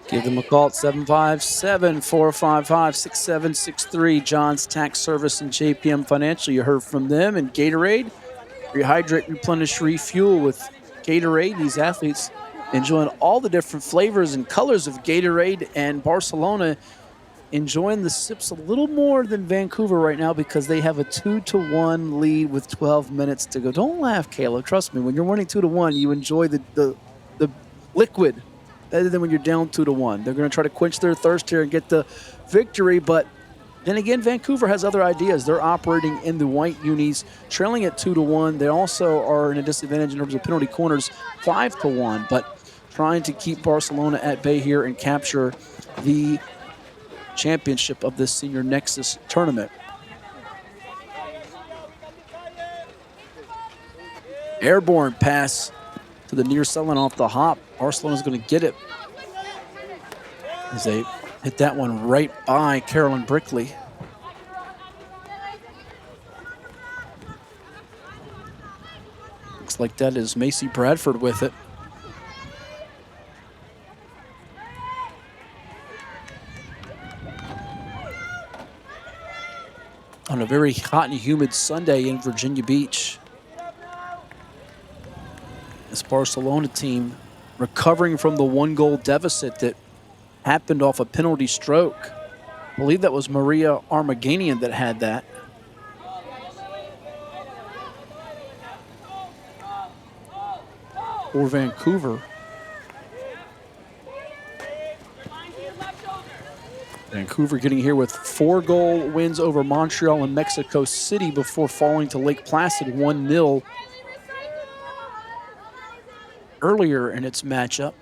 Give them a call at 757-455-6763. John's Tax Service and JPM Financial. You heard from them. And Gatorade. Rehydrate, replenish, refuel with Gatorade. These athletes enjoying all the different flavors and colors of Gatorade, and Barcelona enjoying the sips a little more than Vancouver right now because they have a 2-1 lead with 12 minutes to go. Don't laugh, Caleb. Trust me, when you're winning 2-1, you enjoy the liquid better than when you're down 2-1. They're going to try to quench their thirst here and get the victory, but then again, Vancouver has other ideas. They're operating in the white unis, trailing at 2-1. They also are in a disadvantage in terms of penalty corners, 5-1, but trying to keep Barcelona at bay here and capture the championship of this Senior Nexus tournament. Airborne pass to the near ceiling off the hop. Barcelona's going to get it as they hit that one right by Carolyn Brickley. Looks like that is Macy Bradford with it. On a very hot and humid Sunday in Virginia Beach. This Barcelona team recovering from the 1-goal deficit that happened off a penalty stroke. I believe that was Maria Armaganian that had that. For Vancouver. Vancouver getting here with 4-goal wins over Montreal and Mexico City before falling to Lake Placid 1-0 earlier in its matchup.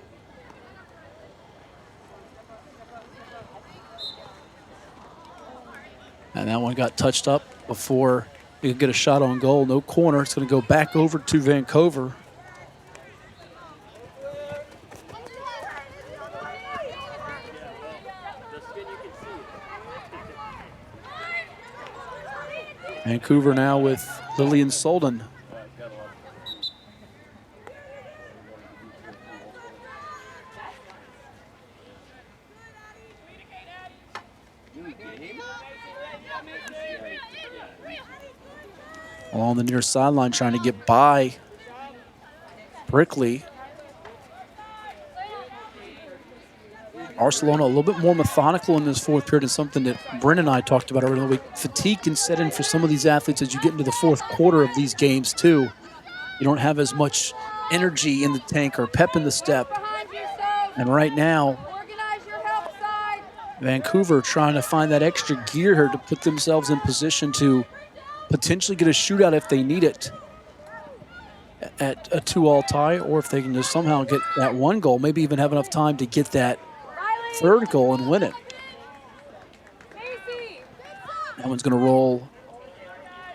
And that one got touched up before he could get a shot on goal. No corner. It's going to go back over to Vancouver. Vancouver now with Lillian Solden. Along the near sideline trying to get by Brickley. Barcelona a little bit more methodical in this fourth period, and something that Bryn and I talked about earlier in the week. Fatigue can set in for some of these athletes as you get into the fourth quarter of these games too. You don't have as much energy in the tank or pep in the step. And right now, Vancouver trying to find that extra gear here to put themselves in position to potentially get a shootout if they need it at a 2-all tie, or if they can just somehow get that 1 goal, maybe even have enough time to get that 3rd goal and win it. That one's going to roll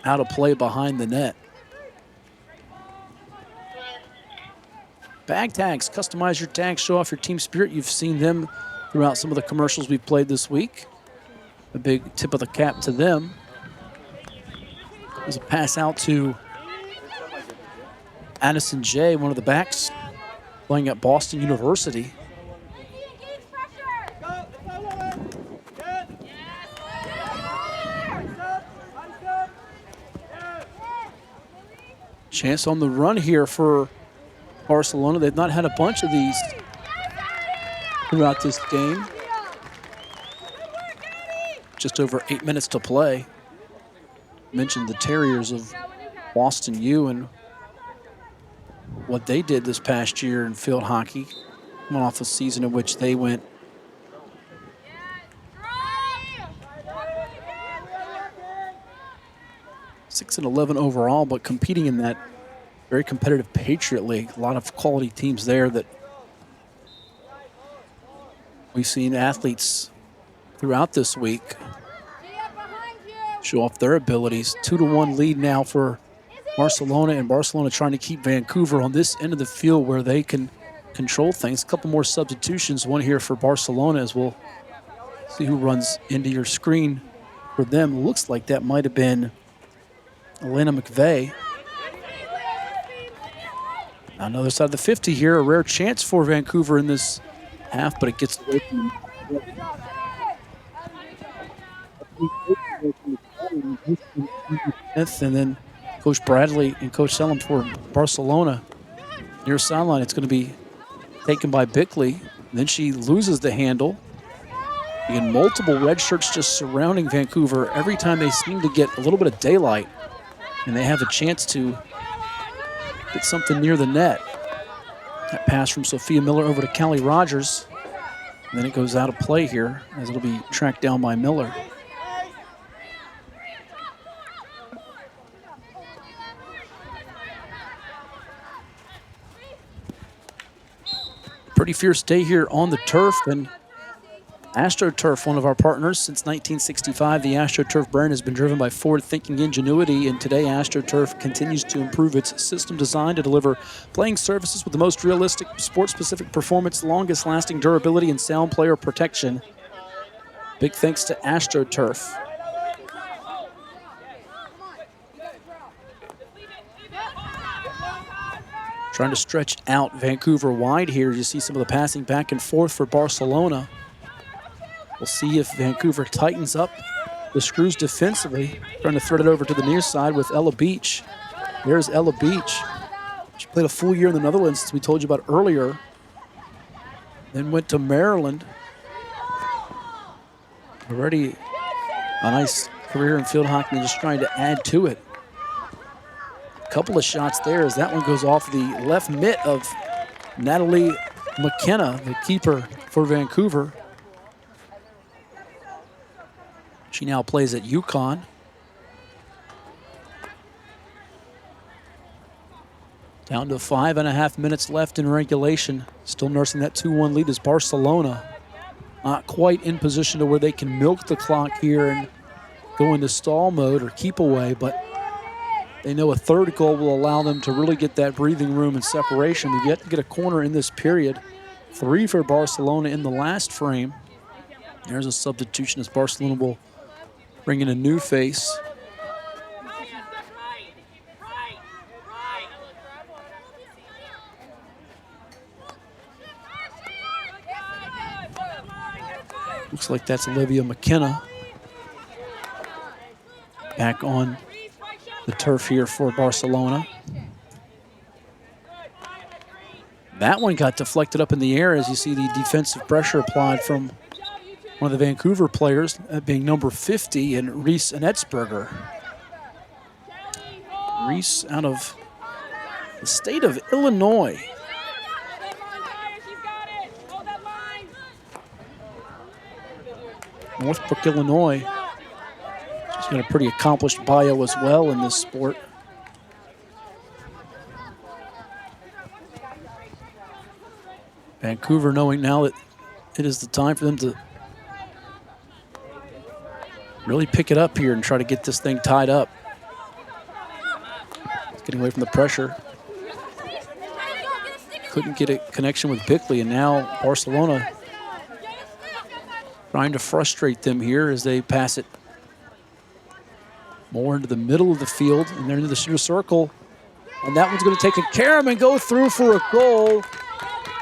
out of play behind the net. Bag tags, customize your tags, show off your team spirit. You've seen them throughout some of the commercials we've played this week. A big tip of the cap to them. There's a pass out to Addison J, one of the backs playing at Boston University. Chance on the run here for Barcelona. They've not had a bunch of these throughout this game. Just over 8 minutes to play. Mentioned the Terriers of Boston U and what they did this past year in field hockey. Coming off a season in which they went 6-11 overall, but competing in that very competitive Patriot League. A lot of quality teams there that we've seen athletes throughout this week show off their abilities. 2-1 lead now for Barcelona, and Barcelona trying to keep Vancouver on this end of the field where they can control things. A couple more substitutions, one here for Barcelona, as we'll see who runs into your screen for them. Looks like that might have been Elena McVeigh. On the other side of the 50 here, a rare chance for Vancouver in this half, but it gets away from Smith, and then Coach Bradley and Coach Sellum for Barcelona. Near sideline, it's going to be taken by Bickley. Then she loses the handle. Again, multiple red shirts just surrounding Vancouver every time they seem to get a little bit of daylight and they have a chance to get something near the net. That pass from Sophia Miller over to Callie Rogers. And then it goes out of play here as it'll be tracked down by Miller. Pretty fierce day here on the turf, and AstroTurf, one of our partners since 1965. The AstroTurf brand has been driven by forward-thinking ingenuity, and today AstroTurf continues to improve its system design to deliver playing services with the most realistic, sport-specific performance, longest-lasting durability, and sound player protection. Big thanks to AstroTurf. Trying to stretch out Vancouver wide here. You see some of the passing back and forth for Barcelona. We'll see if Vancouver tightens up the screws defensively. Trying to thread it over to the near side with Ella Beach. There's Ella Beach. She played a full year in the Netherlands, as we told you about earlier. Then went to Maryland. Already a nice career in field hockey, and just trying to add to it. Couple of shots there as that one goes off the left mitt of Natalie McKenna, the keeper for Vancouver. She now plays at UConn. Down to 5.5 minutes left in regulation. Still nursing that 2-1 lead is Barcelona. Not quite in position to where they can milk the clock here and go into stall mode or keep away, but they know a third goal will allow them to really get that breathing room and separation. They've yet to get a corner in this period. 3 for Barcelona in the last frame. There's a substitution as Barcelona will bring in a new face. Looks like that's Olivia McKenna back on the turf here for Barcelona. That one got deflected up in the air as you see the defensive pressure applied from one of the Vancouver players, being number 50, and Reese Annetsberger. Reese out of the state of Illinois. Northbrook, Illinois. She's got a pretty accomplished bio as well in this sport. Vancouver knowing now that it is the time for them to really pick it up here and try to get this thing tied up. It's getting away from the pressure. Couldn't get a connection with Bickley, and now Barcelona trying to frustrate them here as they pass it more into the middle of the field, and they're into the center circle. And that one's going to take care of and go through for a goal.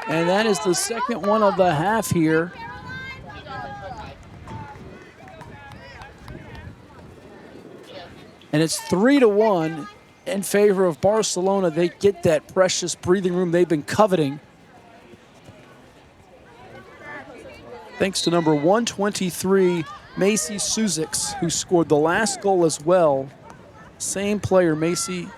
And that is the second one of the half here. And it's 3-1 in favor of Barcelona. They get that precious breathing room they've been coveting. Thanks to number 123, Macy Suzix, who scored the last goal as well. Same player, Macy.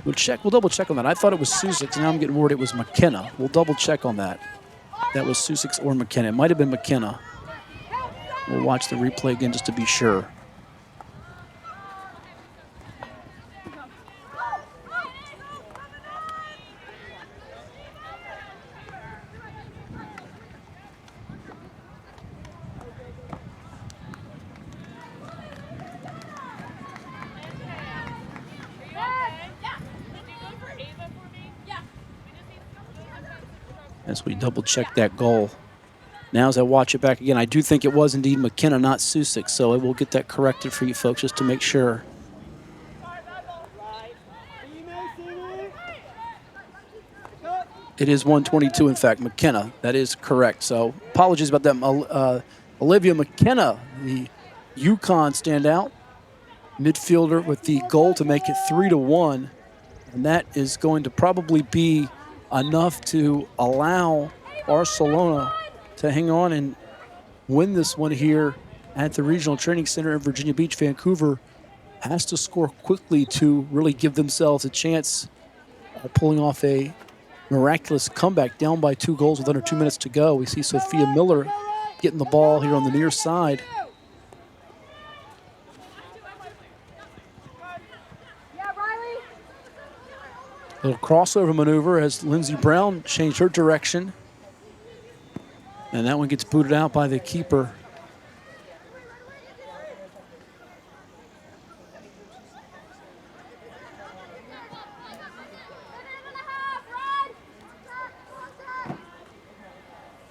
We'll double check on that. I thought it was Suzix, now I'm getting worried it was McKenna. We'll double check on that. That was Suzix or McKenna. It might have been McKenna. We'll watch the replay again just to be sure. As we double check that goal. Now as I watch it back again, I do think it was indeed McKenna, not Susik, so I will get that corrected for you folks just to make sure. It is 122, in fact, McKenna. That is correct. So apologies about that. Olivia McKenna, the UConn standout midfielder with the goal to make it 3-1. And that is going to probably be enough to allow Barcelona to hang on and win this one here at the Regional Training Center in Virginia Beach. Vancouver has to score quickly to really give themselves a chance of pulling off a miraculous comeback, down by 2 goals with under 2 minutes to go. We see Sophia Miller getting the ball here on the near side. Little crossover maneuver as Lindsey Brown changed her direction. And that one gets booted out by the keeper.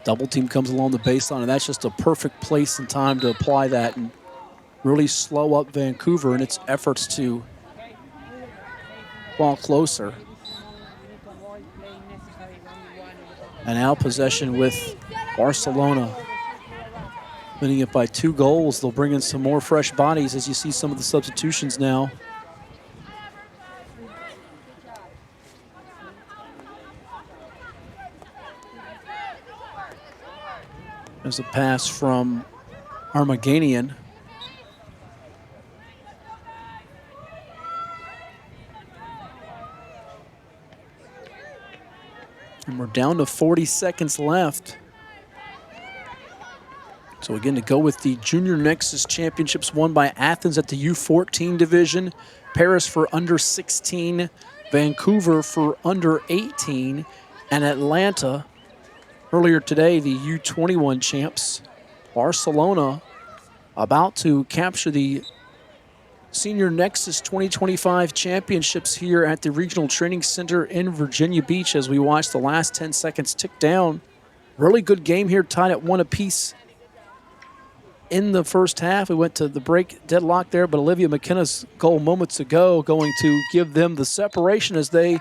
Double team comes along the baseline, and that's just a perfect place and time to apply that and really slow up Vancouver in its efforts to fall closer. And now possession with Barcelona. Winning it by 2 goals. They'll bring in some more fresh bodies as you see some of the substitutions now. There's a pass from Armaganian. And we're down to 40 seconds left. So again, to go with the Junior Nexus Championships won by Athens at the U14 division, Paris for under 16, Vancouver for under 18, and Atlanta earlier today, the U21 champs. Barcelona about to capture the Senior Nexus 2025 championships here at the Regional Training Center in Virginia Beach as we watch the last 10 seconds tick down. Really good game here, tied at 1 apiece in the first half. We went to the break deadlock there, but Olivia McKenna's goal moments ago going to give them the separation as they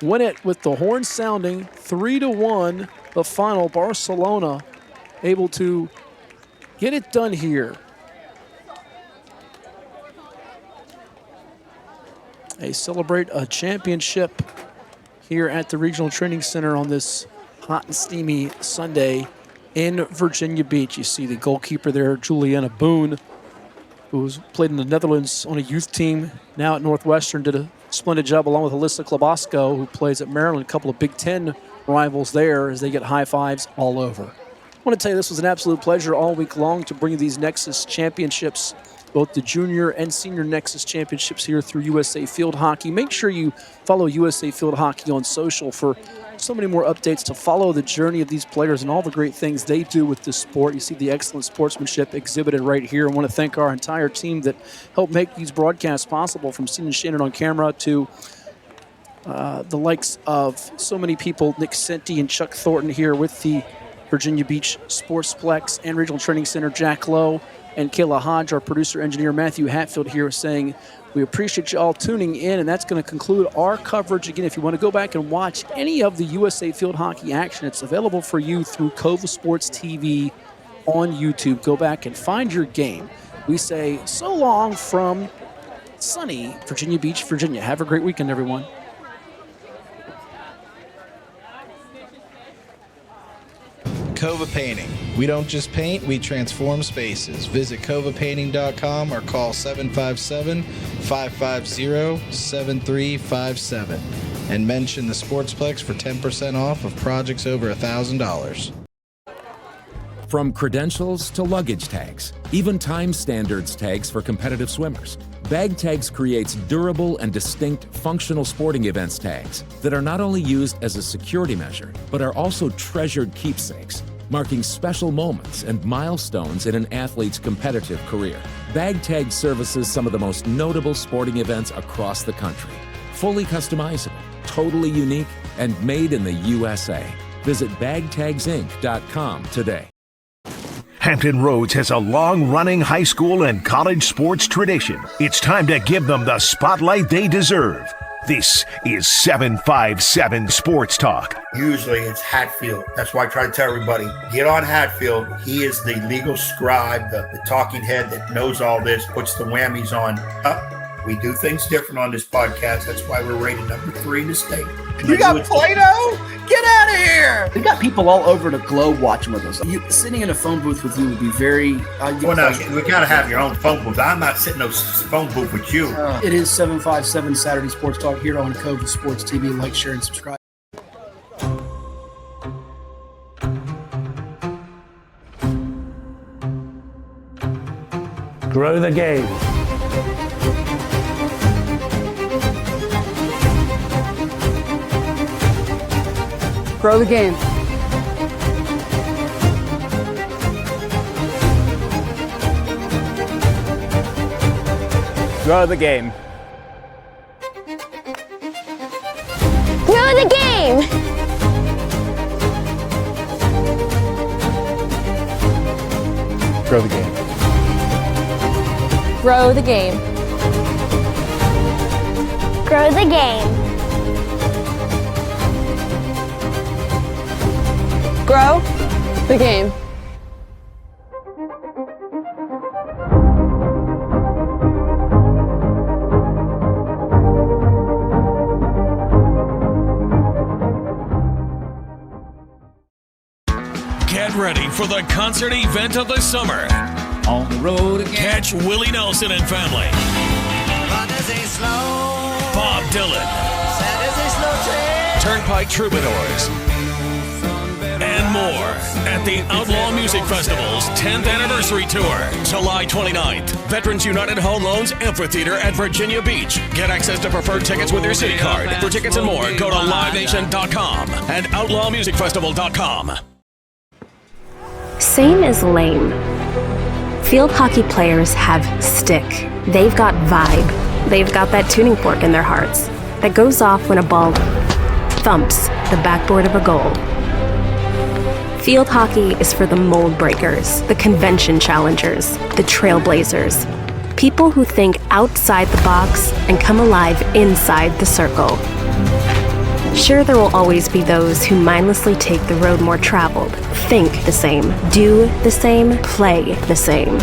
win it with the horn sounding 3-1. The final, Barcelona able to get it done here. They celebrate a championship here at the Regional Training Center on this hot and steamy Sunday in Virginia Beach. You see the goalkeeper there, Juliana Boone, who's played in the Netherlands on a youth team, now at Northwestern, did a splendid job along with Alyssa Klobosco, who plays at Maryland, a couple of Big Ten rivals there as they get high fives all over. I want to tell you this was an absolute pleasure all week long to bring you these Nexus championships, both the Junior and Senior Nexus championships here through USA Field Hockey. Make sure you follow USA Field Hockey on social for so many more updates to follow the journey of these players and all the great things they do with this sport. You see the excellent sportsmanship exhibited right here. I want to thank our entire team that helped make these broadcasts possible, from Stephen Shannon on camera to the likes of so many people, Nick Senti and Chuck Thornton here with the Virginia Beach Sportsplex and Regional Training Center, Jack Lowe and Kayla Hodge, our producer engineer Matthew Hatfield here, saying we appreciate you all tuning in, and that's going to conclude our coverage. Again, if you want to go back and watch any of the USA Field Hockey action, it's available for you through Cova Sports TV on YouTube. Go back and find your game. We say so long from sunny Virginia Beach, Virginia. Have a great weekend, everyone. Cova Painting. We don't just paint, we transform spaces. Visit covapainting.com or call 757-550-7357 and mention the Sportsplex for 10% off of projects over $1,000. From credentials to luggage tags, even time standards tags for competitive swimmers, Bag Tags creates durable and distinct functional sporting events tags that are not only used as a security measure, but are also treasured keepsakes, marking special moments and milestones in an athlete's competitive career. Bag Tag services some of the most notable sporting events across the country. Fully customizable, totally unique, and made in the USA. Visit bagtagsinc.com today. Hampton Roads has a long-running high school and college sports tradition. It's time to give them the spotlight they deserve. This is 757 Sports Talk. Usually it's Hatfield. That's why I try to tell everybody, get on Hatfield. He is the legal scribe, the talking head that knows all this, puts the whammies on. We do things different on this podcast. That's why we're rated number 3 in the state. You got Play-Doh? Get out of here! We got people all over the globe watching with us. Sitting in a phone booth with you would be very... well, no, we got to have your own phone booth. I'm not sitting in a phone booth with you. It is 757 Saturday Sports Talk here on Cova Sports TV. Like, share, and subscribe. Grow the game. Grow the game. Grow the game. Grow the game! Grow the game. Grow the game. Grow the game. Grow the game. Get ready for the concert event of the summer. On the road again. Catch Willie Nelson and family. Slow. Bob Dylan. Sad as a slow train. Turnpike Troubadours, and more at the Outlaw Music Festival's 10th Anniversary Tour, July 29th. Veterans United Home Loans Amphitheater at Virginia Beach. Get access to preferred tickets with your city card. For tickets and more, go to livenation.com and outlawmusicfestival.com. Same as lame. Field hockey players have stick. They've got vibe. They've got that tuning fork in their hearts that goes off when a ball thumps the backboard of a goal. Field hockey is for the mold breakers, the convention challengers, the trailblazers, people who think outside the box and come alive inside the circle. Sure, there will always be those who mindlessly take the road more traveled, think the same, do the same, play the same.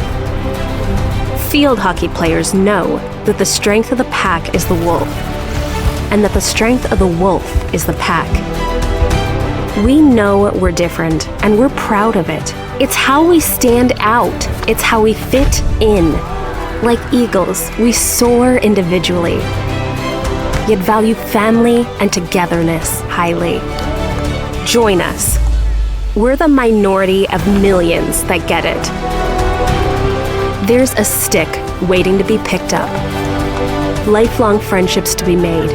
Field hockey players know that the strength of the pack is the wolf, and that the strength of the wolf is the pack. We know we're different, and we're proud of it. It's how we stand out. It's how we fit in. Like eagles, we soar individually, yet value family and togetherness highly. Join us. We're the minority of millions that get it. There's a stick waiting to be picked up, lifelong friendships to be made,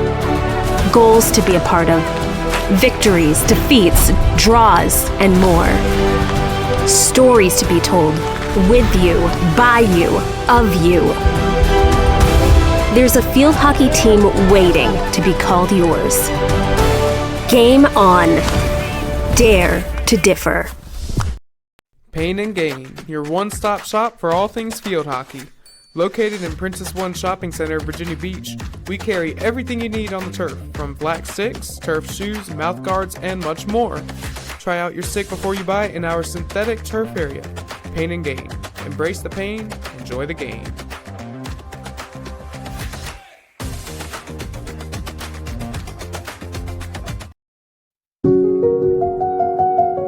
goals to be a part of, victories, defeats, draws, and more. Stories to be told with you, by you, of you. There's a field hockey team waiting to be called yours. Game on. Dare to differ. Pain and Gain, your one-stop shop for all things field hockey. Located in Princess One Shopping Center, Virginia Beach, we carry everything you need on the turf, from black sticks, turf shoes, mouth guards, and much more. Try out your stick before you buy it in our synthetic turf area. Pain and Gain. Embrace the pain, enjoy the game.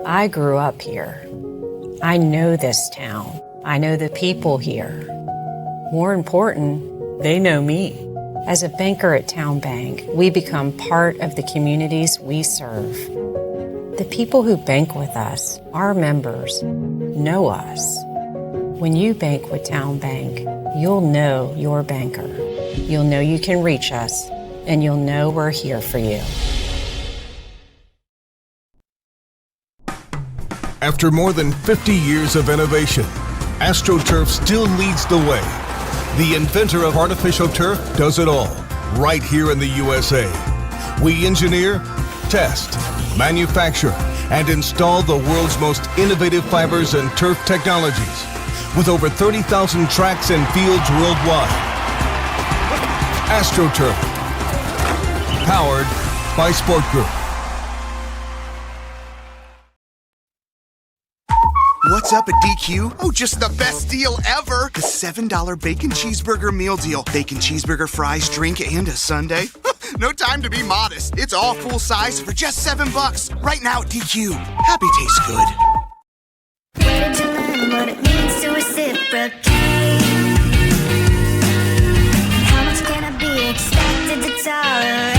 I grew up here. I know this town. I know the people here. More important, they know me. As a banker at Town Bank, we become part of the communities we serve. The people who bank with us, our members, know us. When you bank with Town Bank, you'll know your banker. You'll know you can reach us, and you'll know we're here for you. After more than 50 years of innovation, AstroTurf still leads the way. The inventor of artificial turf does it all, right here in the USA. We engineer, test, manufacture, and install the world's most innovative fibers and turf technologies, with over 30,000 tracks and fields worldwide. AstroTurf, powered by Sport Group. What's up at DQ? Oh, just the best deal ever! The $7 bacon cheeseburger meal deal. Bacon cheeseburger, fries, drink, and a sundae. No time to be modest. It's all full size for just $7. Right now at DQ. Happy tastes good. Did you learn what it means to reciprocate? How much can I be expected to tolerate?